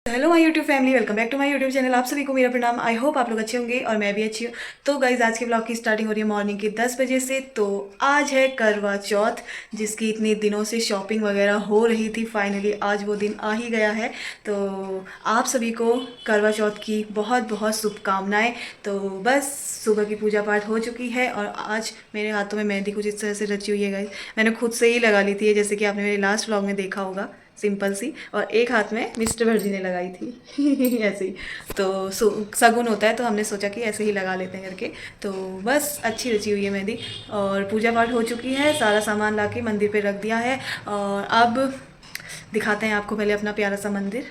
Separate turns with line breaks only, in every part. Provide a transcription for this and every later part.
Hello my YouTube family, welcome back to my YouTube channel. आप सभी को मेरा प्रणाम। आई होप आप लोग अच्छे होंगे और मैं भी अच्छी हूँ। तो गाइज, आज के ब्लॉग की स्टार्टिंग हो रही है मॉर्निंग के 10 बजे से। तो आज है करवा चौथ, जिसकी इतने दिनों से शॉपिंग वगैरह हो रही थी। फाइनली आज वो दिन आ ही गया है। तो आप सभी को करवा चौथ की बहुत बहुत शुभकामनाएं। तो बस सुबह की पूजा पाठ हो चुकी है और आज मेरे हाथों में मेहंदी कुछ इस तरह से रची हुई है गाइज। मैंने खुद से ही लगा ली थी, जैसे कि आपने मेरे लास्ट व्लॉग में देखा होगा, सिंपल सी। और एक हाथ में मिस्टर भटजी ने लगाई थी ऐसे ही। तो शगुन होता है, तो हमने सोचा कि ऐसे ही लगा लेते हैं करके। तो बस अच्छी रची हुई है मेहंदी और पूजा पाठ हो चुकी है। सारा सामान लाके मंदिर पे रख दिया है और अब दिखाते हैं आपको पहले अपना प्यारा सा मंदिर।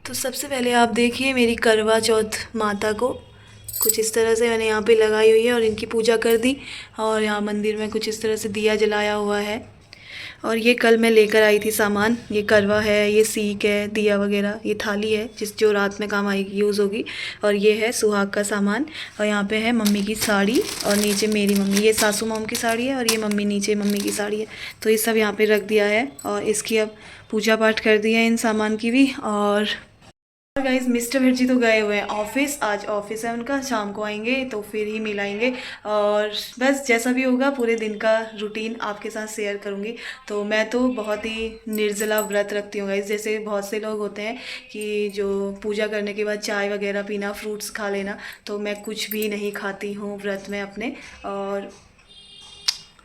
तो सबसे पहले आप देखिए मेरी करवा चौथ माता को कुछ इस तरह से मैंने यहाँ पे लगाई हुई है और इनकी पूजा कर दी। और यहाँ मंदिर में कुछ इस तरह से दिया जलाया हुआ है। और ये कल मैं लेकर आई थी सामान। ये करवा है, ये सीख है, दिया वगैरह, ये थाली है जो रात में काम आएगी, यूज़ होगी। और ये है सुहाग का सामान। और यहाँ पे है मम्मी की साड़ी और नीचे मेरी मम्मी, ये सासू मॉम की साड़ी है और ये मम्मी नीचे मम्मी की साड़ी है। तो ये सब यहाँ पे रख दिया है और इसकी अब पूजा पाठ कर दिया है इन सामान की भी। और गाइज, मिस्टर भटजी तो गए हुए हैं ऑफिस। आज ऑफिस है उनका, शाम को आएंगे तो फिर ही मिलाएंगे। और बस जैसा भी होगा पूरे दिन का रूटीन आपके साथ शेयर करूंगी। तो मैं तो बहुत ही निर्जला व्रत रखती हूँ गाइज। जैसे बहुत से लोग होते हैं कि जो पूजा करने के बाद चाय वगैरह पीना, फ्रूट्स खा लेना, तो मैं कुछ भी नहीं खाती हूँ व्रत में अपने। और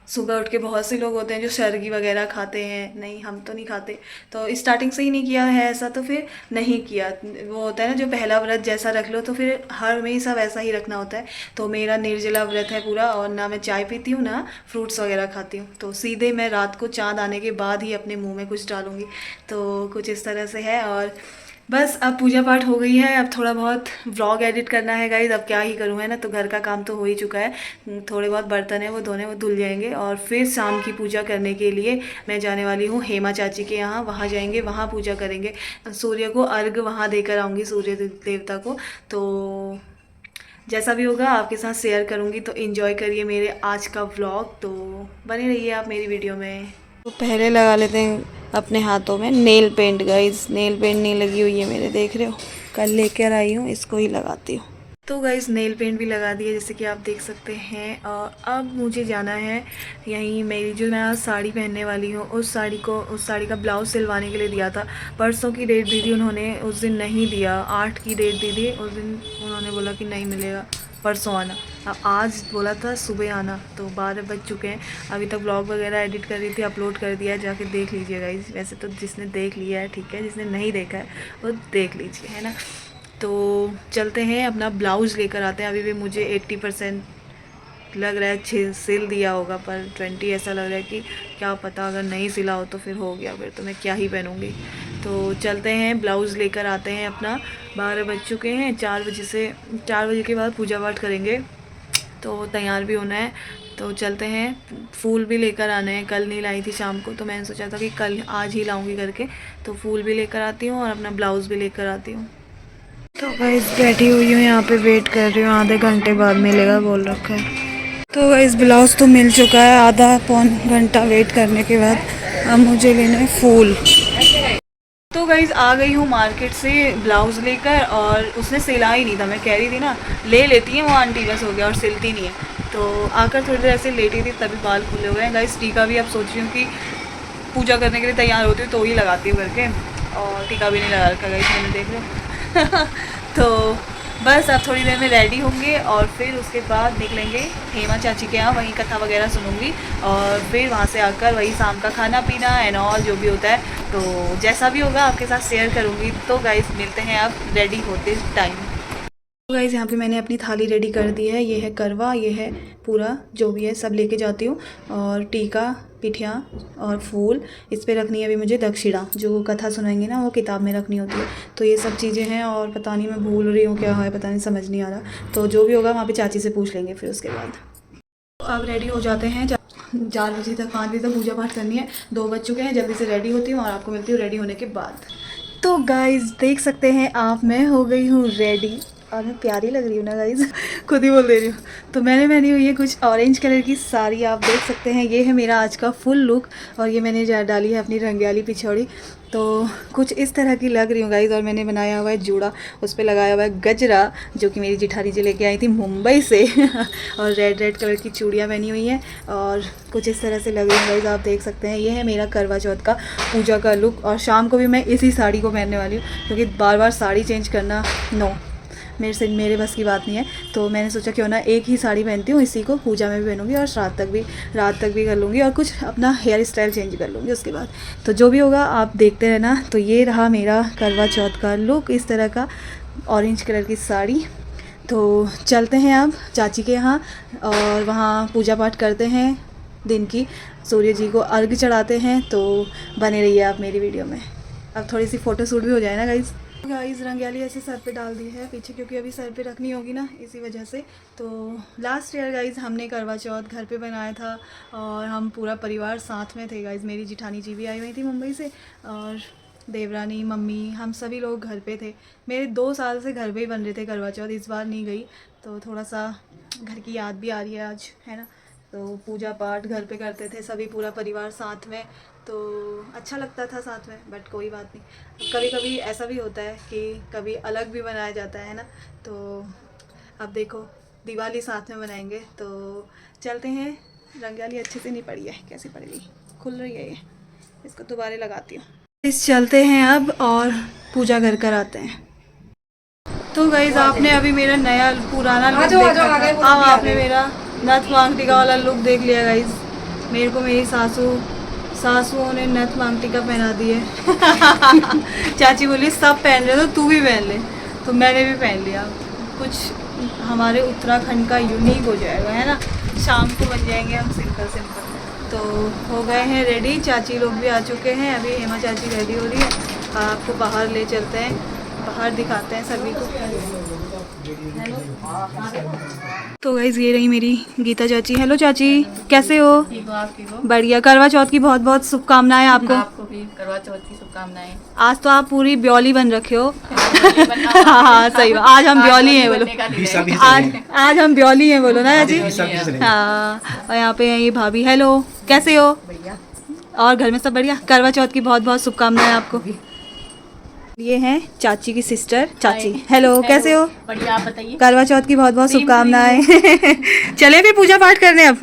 सुबह उठ के बहुत से लोग होते हैं जो सरगी वगैरह खाते हैं, नहीं हम तो नहीं खाते। तो स्टार्टिंग से ही नहीं किया है ऐसा, तो फिर नहीं किया। वो होता है ना, जो पहला व्रत जैसा रख लो तो फिर हर हमेशा वैसा ही रखना होता है। तो मेरा निर्जला व्रत है पूरा और ना मैं चाय पीती हूँ ना फ्रूट्स वगैरह खाती हूँ। तो सीधे मैं रात को चाँद आने के बाद ही अपने मुँह में कुछ डालूँगी। तो कुछ इस तरह से है। और बस अब पूजा पाठ हो गई है। अब थोड़ा बहुत व्लॉग एडिट करना है गाइज। अब क्या ही करूँ, है ना। तो घर का काम तो हो ही चुका है। थोड़े बहुत बर्तन है वो धोने, वो धुल जाएंगे। और फिर शाम की पूजा करने के लिए मैं जाने वाली हूँ हेमा चाची के यहाँ। वहाँ जाएंगे, वहाँ पूजा करेंगे। सूर्य को अर्घ वहाँ देकर आऊँगी, सूर्य देवता को। तो जैसा भी होगा आपके साथ शेयर करूँगी। तो इन्जॉय करिए मेरे आज का व्लॉग। तो बने रहिए आप मेरी वीडियो में। तो पहले लगा लेते हैं अपने हाथों में nail paint guys. Nail paint नहीं लगी हुई है मेरे, देख रहे हो, कल लेकर आई हूँ, इसको ही लगाती हूँ। तो गाइस नेल पेंट भी लगा दिया, जैसे कि आप देख सकते हैं। और अब मुझे जाना है यहीं, मेरी जो मैं आज साड़ी पहनने वाली हूँ उस साड़ी का ब्लाउज़ सिलवाने के लिए दिया था। परसों की डेट दी थी उन्होंने, उस दिन नहीं दिया। 8 की डेट दी थी उस दिन, उन्होंने बोला कि नहीं मिलेगा, परसों आना। अब आज बोला था सुबह आना। तो 12 बज चुके हैं। अभी तक ब्लॉग वगैरह एडिट कर रही थी, अपलोड कर दिया है, जाके देख लीजिएगा। वैसे तो जिसने देख लिया है ठीक है, जिसने नहीं देखा है वो देख लीजिए, है ना। तो चलते हैं, अपना ब्लाउज़ लेकर आते हैं। अभी भी मुझे 80% लग रहा है सिल दिया होगा, पर 20 ऐसा लग रहा है कि क्या पता अगर नहीं सिला हो तो फिर हो गया, फिर तो मैं क्या ही पहनूँगी। तो चलते हैं, ब्लाउज़ लेकर आते हैं अपना। 12 बज चुके हैं। 4 बजे के बाद पूजा पाठ करेंगे, तो तैयार भी होना है। तो चलते हैं। फूल भी लेकर आने हैं, कल नहीं लाई थी शाम को, तो मैंने सोचा था कि कल आज ही लाऊंगी करके। तो फूल भी लेकर आती हूँ और अपना ब्लाउज़ भी लेकर आती हूँ। तो गाइस बैठी हुई हूँ यहाँ पे, वेट कर रही हूँ, आधे घंटे बाद मिलेगा बोल रखा है। तो गाइस ब्लाउज़ तो मिल चुका है, आधा पौन घंटा वेट करने के बाद। अब मुझे लेना है फूल। तो गाइज आ गई हूँ मार्केट से ब्लाउज़ लेकर, और उसने सिला ही नहीं था। मैं कह रही थी ना ले लेती हैं वो आंटी, बस हो गया, और सिलती नहीं है। तो आकर थोड़ी देर ऐसे लेटी थी, तभी बाल खुले हुए हैं गाइज। टीका भी अब सोच रही हूँ कि पूजा करने के लिए तैयार होती हूँ तो ही लगाती हूँ करके। और टीका भी नहीं लगा रखा गाइज मैंने, देख लो तो बस अब थोड़ी देर में रेडी होंगे और फिर उसके बाद निकलेंगे हेमा चाची के यहाँ, वहीं कथा वगैरह सुनूंगी। और फिर वहाँ से आकर वही शाम का खाना पीना एंड ऑल जो भी होता है, तो जैसा भी होगा आपके साथ शेयर करूँगी। तो गाइस मिलते हैं अब रेडी होते टाइम। तो गाइस यहाँ पे मैंने अपनी थाली रेडी कर दी है। ये है करवा, ये है पूरा जो भी है सब लेके जाती हूँ। और टीका, पिठिया और फूल, इस पे रखनी है अभी मुझे दक्षिणा, जो कथा सुनाएंगे ना वो किताब में रखनी होती है। तो ये सब चीज़ें हैं और पता नहीं मैं भूल रही हूँ क्या है, पता नहीं, समझ नहीं आ रहा। तो जो भी होगा वहाँ पे चाची से पूछ लेंगे फिर उसके बाद। तो अब रेडी हो जाते हैं। 4 बजे तक, 5 बजे तक पूजा पाठ करनी है। 2 बज चुके हैं, जल्दी से रेडी होती हूँ और आपको मिलती हूँ रेडी होने के बाद। तो गाइज देख सकते हैं आप, मैं हो गई हूँ रेडी और मैं प्यारी लग रही हूँ ना गाइज, खुद ही बोल दे रही हूँ। तो मैंने पहनी हुई है कुछ ऑरेंज कलर की साड़ी, आप देख सकते हैं। ये है मेरा आज का फुल लुक और ये मैंने डाली है अपनी रंगयाली पिछौड़ी। तो कुछ इस तरह की लग रही हूँ गाइज। और मैंने बनाया हुआ है जूड़ा, उस पर लगाया हुआ है गजरा जो कि मेरी जिठानी जी लेके आई थी मुंबई से और रेड कलर की चूड़ियाँ पहनी हुई हैं और कुछ इस तरह से लग रही है गाइज, आप देख सकते हैं। ये है मेरा करवा चौथ का पूजा का लुक और शाम को भी मैं इसी साड़ी को पहनने वाली हूँ क्योंकि बार बार साड़ी चेंज करना मेरे बस की बात नहीं है। तो मैंने सोचा क्यों ना एक ही साड़ी पहनती हूँ, इसी को पूजा में भी पहनूंगी और रात तक भी कर लूँगी और कुछ अपना हेयर स्टाइल चेंज कर लूँगी उसके बाद। तो जो भी होगा आप देखते रहना। तो ये रहा मेरा करवा चौथ का लुक, इस तरह का ऑरेंज कलर की साड़ी। तो चलते हैं अब चाची के यहाँ और वहाँ पूजा पाठ करते हैं दिन की, सूर्य जी को अर्घ चढ़ाते हैं। तो बने रहिए आप मेरी वीडियो में। अब थोड़ी सी फ़ोटो शूट भी हो जाए ना गाइस रंगयाली ऐसे सर पे डाल दी है पीछे क्योंकि अभी सर पे रखनी होगी ना, इसी वजह से। तो लास्ट ईयर गाइस हमने करवा चौथ घर पे बनाया था और हम पूरा परिवार साथ में थे गाइस। मेरी जिठानी जी भी आई हुई थी मुंबई से और देवरानी, मम्मी, हम सभी लोग घर पे थे। मेरे 2 साल से घर पे ही बन रहे थे करवा चौथ, इस बार नहीं गई। तो थोड़ा सा घर की याद भी आ रही है आज, है ना। तो पूजा पाठ घर पे करते थे सभी, पूरा परिवार साथ में, तो अच्छा लगता था साथ में। बट कोई बात नहीं, कभी कभी ऐसा भी होता है कि कभी अलग भी बनाया जाता है ना। तो अब देखो दिवाली साथ में बनाएंगे। तो चलते हैं। रंगयाली अच्छे से नहीं पड़ी है, कैसी पड़ेगी, खुल रही है ये, इसको दोबारा लगाती हूँ। इस चलते हैं अब और पूजा घर कर आते हैं। तो गाइज आपने अभी मेरा नया पुराना लुक देखा था, अब आपने मेरा नथ मांग टीका वाला लुक देख लिया गाइज। मेरे को मेरी सासुओं ने नथ मांग टीका पहना दी है चाची बोली सब पहन रहे तो तू भी पहन ले, तो मैंने भी पहन लिया। कुछ हमारे उत्तराखंड का यूनिक हो जाएगा, है ना। शाम को बन जाएंगे हम सिंपल। तो हो गए हैं रेडी, चाची लोग भी आ चुके हैं। अभी हेमा चाची रेडी हो रही है, आपको बाहर ले चलते हैं, बाहर दिखाते हैं सभी को। तो गाइज ये रही मेरी गीता चाची। हेलो चाची, कैसे हो?
ठीक हो आप? ठीक हो?
बढ़िया। करवा चौथ की बहुत बहुत शुभकामनाएं आपको
भी करवा चौथ की शुभकामनाएं।
आज तो आप पूरी ब्योली बन रखे हो हाँ सही बात, आज हम ब्योली हैं बोलो, आज हम ब्योली हैं बोलो ना चाची। हाँ, और यहाँ पे है ये भाभी। हेलो, कैसे हो?
बढ़िया।
और घर में सब बढ़िया? करवा चौथ की बहुत बहुत शुभकामनाएं आपको। ये हैं चाची की सिस्टर चाची। हेलो, कैसे हो?
बढ़िया, आप बताइए।
करवा चौथ की बहुत बहुत शुभकामनाएं चले फिर पूजा पाठ करने अब।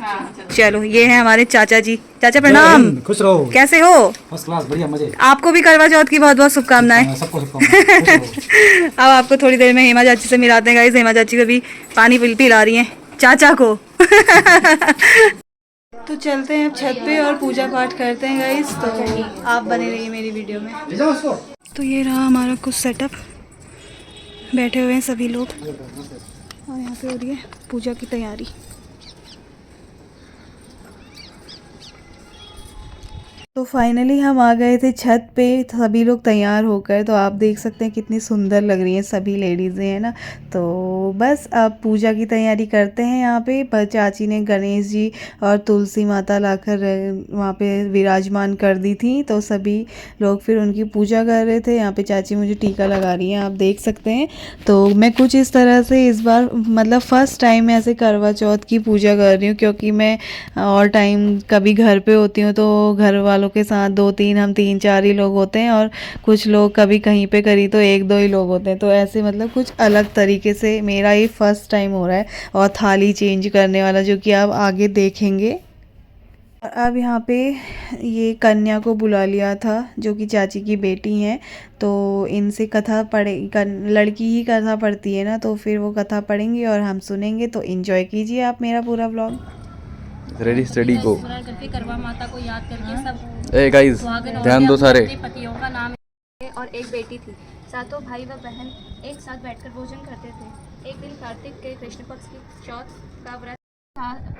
चलो, ये हैं हमारे चाचा जी। चाचा प्रणाम,
खुश रहो।
कैसे हो?
फर्स्ट क्लास, बढ़िया, मजे।
आपको भी करवा चौथ की बहुत बहुत शुभकामनाएं।
सबको शुभकामनाएं।
अब आपको थोड़ी देर में हेमा चाची से मिलाते हैं गाइस। हेमा चाची को भी पानी पिला रही हैं चाचा को तो चलते हैं अब छत पे और पूजा पाठ करते हैं गाइस। तो आप बने रहिए मेरी वीडियो में। तो ये रहा हमारा कुछ सेटअप, बैठे हुए हैं सभी लोग और यहाँ पे हो रही है पूजा की तैयारी। तो फाइनली हम आ गए थे छत पे, सभी लोग तैयार होकर। तो आप देख सकते हैं कितनी सुंदर लग रही हैं सभी लेडीज़ें, है ना। तो बस अब पूजा की तैयारी करते हैं यहाँ पे। पर चाची ने गणेश जी और तुलसी माता लाकर वहाँ पे विराजमान कर दी थी, तो सभी लोग फिर उनकी पूजा कर रहे थे। यहाँ पे चाची मुझे टीका लगा रही हैं, आप देख सकते हैं। तो मैं कुछ इस तरह से इस बार मतलब फ़र्स्ट टाइम ऐसे करवा चौथ की पूजा कर रही हूँ, क्योंकि मैं और टाइम कभी घर पे होती हूँ तो घर वालों के साथ 2-3 हम 3-4 ही लोग होते हैं और कुछ लोग कभी कहीं पे करी तो 1-2 ही लोग होते हैं। तो ऐसे मतलब कुछ अलग तरीके से मेरा ये फर्स्ट टाइम हो रहा है और थाली चेंज करने वाला, जो कि आप आगे देखेंगे। अब यहाँ पे ये कन्या को बुला लिया था जो कि चाची की बेटी हैं। तो इनसे कथा लड़की ही कथा पढ़ती है ना, तो फिर वो कथा पढ़ेंगी और हम सुनेंगे। तो एंजॉय कीजिए आप मेरा पूरा व्लॉग।
रेडी स्टडी गो।
करके करवा माता को याद करके सब
ए गाइस ध्यान दो सारे।
अपने पतियों का नाम और एक बेटी थी। सातों भाई व बहन एक साथ बैठकर भोजन करते थे। एक दिन कार्तिक के कृष्ण पक्ष की चौथ का व्रत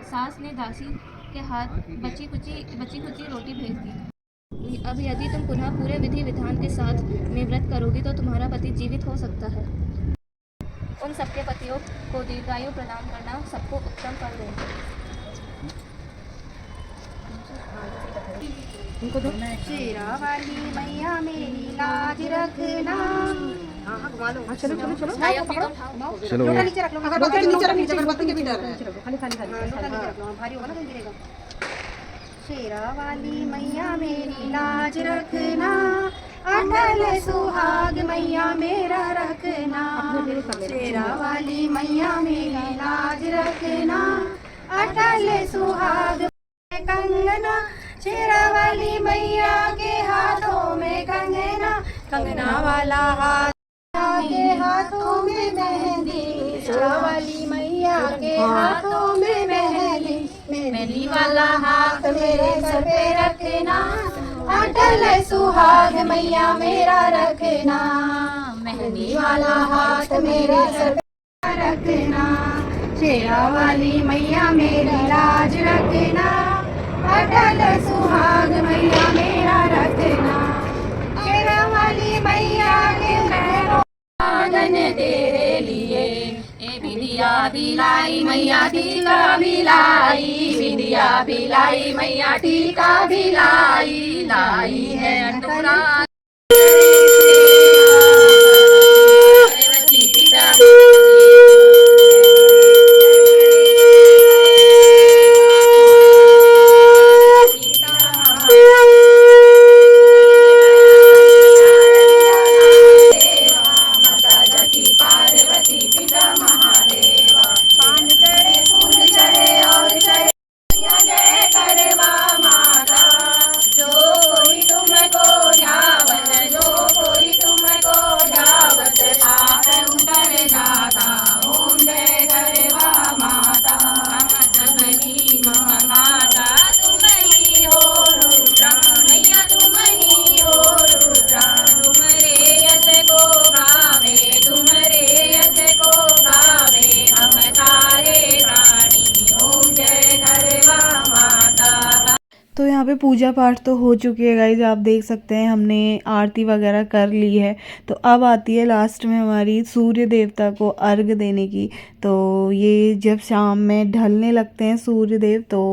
सास ने दासी के हाथ बची कुची रोटी भेज दी। अब यदि तुम पुनः पूरे विधि विधान के साथ में व्रत करोगी तो तुम्हारा पति जीवित हो सकता है। उन सबके पतियों को दीर्घायु प्रदान करना सबको उत्तम फल देगा। शेरा वाली मैया मेरी लाज रखना,
चलो
शेरा वाली मैया मेरी लाज रखना, अटल सुहाग मैया मेरा रखना। शेरा वाली मैया मेरी लाज रखना, अटल सुहाग कंगना। शेरा वाली मैया के हाथों में कंगना, कंगना वाला हाथ के हाथों में मेहंदी। शेरा वाली मैया के हाथों में मेहंदी, मेहंदी वाला हाथ मेरे सर पे रखना, अटल सुहाग मैया मेरा रखना। मेहंदी वाला हाथ मेरे सर पे रखना। शेरा वाली मैया मेरी लाज रखना, अटल सुहाग मैया मेरा रखना। शेरा वाली मैया के आंगन तेरे लिए, ए बिंदिया बिलाई मैया टीका बिलाई। बिंदिया बिलाई मैया टीका बिलाई, लाई है टुकड़ा
तो यहाँ पे पूजा पाठ तो हो चुकी है गाइज, आप देख सकते हैं हमने आरती वगैरह कर ली है। तो अब आती है लास्ट में हमारी सूर्य देवता को अर्घ देने की। तो ये जब शाम में ढलने लगते हैं सूर्य देव तो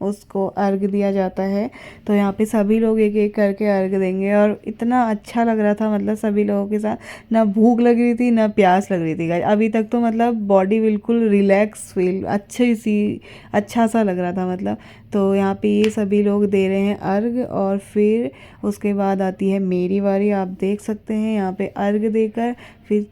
उसको अर्घ दिया जाता है। तो यहाँ पे सभी लोग एक एक करके अर्घ देंगे और इतना अच्छा लग रहा था, मतलब सभी लोगों के साथ ना भूख लग रही थी ना प्यास लग रही थी गाइस। अभी तक तो मतलब बॉडी बिल्कुल रिलैक्स फील अच्छा सा लग रहा था मतलब। तो यहाँ पे ये सभी लोग दे रहे हैं अर्घ और फिर उसके बाद आती है मेरी बारी। आप देख सकते हैं यहाँ पे अर्घ देकर फिर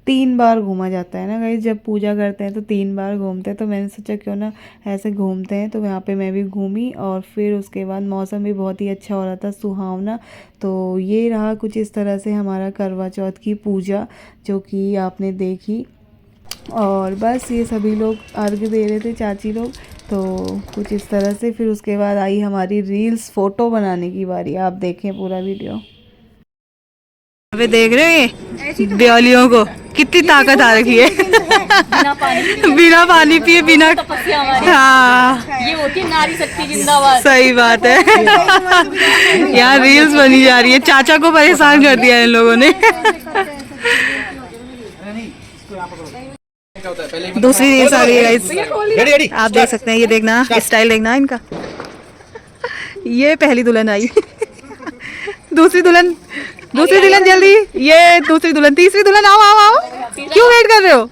3 बार घूमा जाता है ना गाइस, जब पूजा करते हैं तो 3 बार घूमते हैं। तो मैंने सोचा क्यों ना ऐसे घूमते हैं, तो यहाँ पे मैं भी घूमी और फिर उसके बाद मौसम भी बहुत ही अच्छा हो रहा था, सुहावना। तो ये रहा कुछ इस तरह से हमारा करवा चौथ की पूजा जो कि आपने देखी। और बस ये सभी लोग अर्घ दे रहे थे, चाची लोग। तो कुछ इस तरह से फिर उसके बाद आई हमारी रील्स फ़ोटो बनाने की बारी। आप देखें पूरा वीडियो। अबे देख रहे हो ये ब्यालियों को कितनी ताकत आ रखी है। बिना पानी पिए बिना हाँ,
ये होती है नारी शक्ति जिंदाबाद।
सही बात है। यहाँ रील्स बनी जा रही है, चाचा को परेशान कर दिया इन लोगों ने। दूसरी रील्स आ रही है गाइस, आप देख सकते हैं। ये देखना स्टाइल देखना इनका। ये पहली दुल्हन आई। दूसरी दुल्हन जल्दी, ये दूसरी दुल्हन, तीसरी दुल्हन आओ आओ आओ। क्यों वेट कर रहे हो?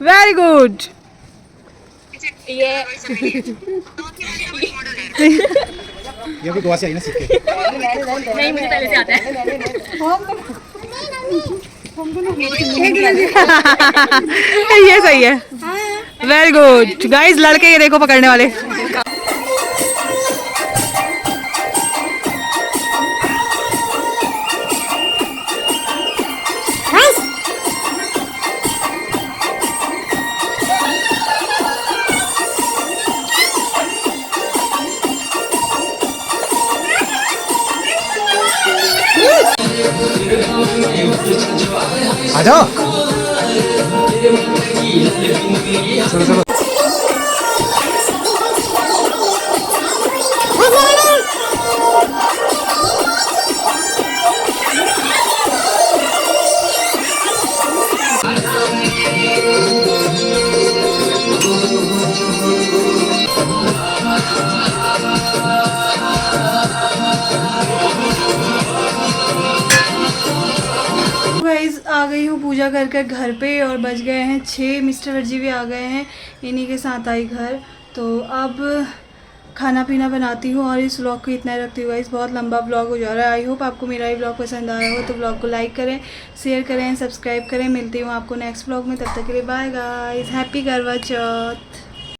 Very good.
ये
भी गोवा से आई ना सीख के।
नहीं, मुझे पहले से आता है।
ये सही है, वेरी गुड गाइस। लड़के ये देखो पकड़ने वाले।
आ जाओ। चलो चलो।
आ गई हूँ पूजा कर कर घर पे और बज गए हैं 6। मिस्टर वर्जी भी आ गए हैं, इन्हीं के साथ आई घर। तो अब खाना पीना बनाती हूँ और इस व्लॉग को इतना ही रखती हूँ गाइस, बहुत लंबा व्लॉग हो जा रहा है। आई होप आपको मेरा ये व्लॉग पसंद आया हो, तो व्लॉग को लाइक करें, शेयर करें, सब्सक्राइब करें। मिलती हूँ आपको नेक्स्ट व्लॉग में, तब तक के लिए बाय गाइस, हैप्पी करवा चौथ।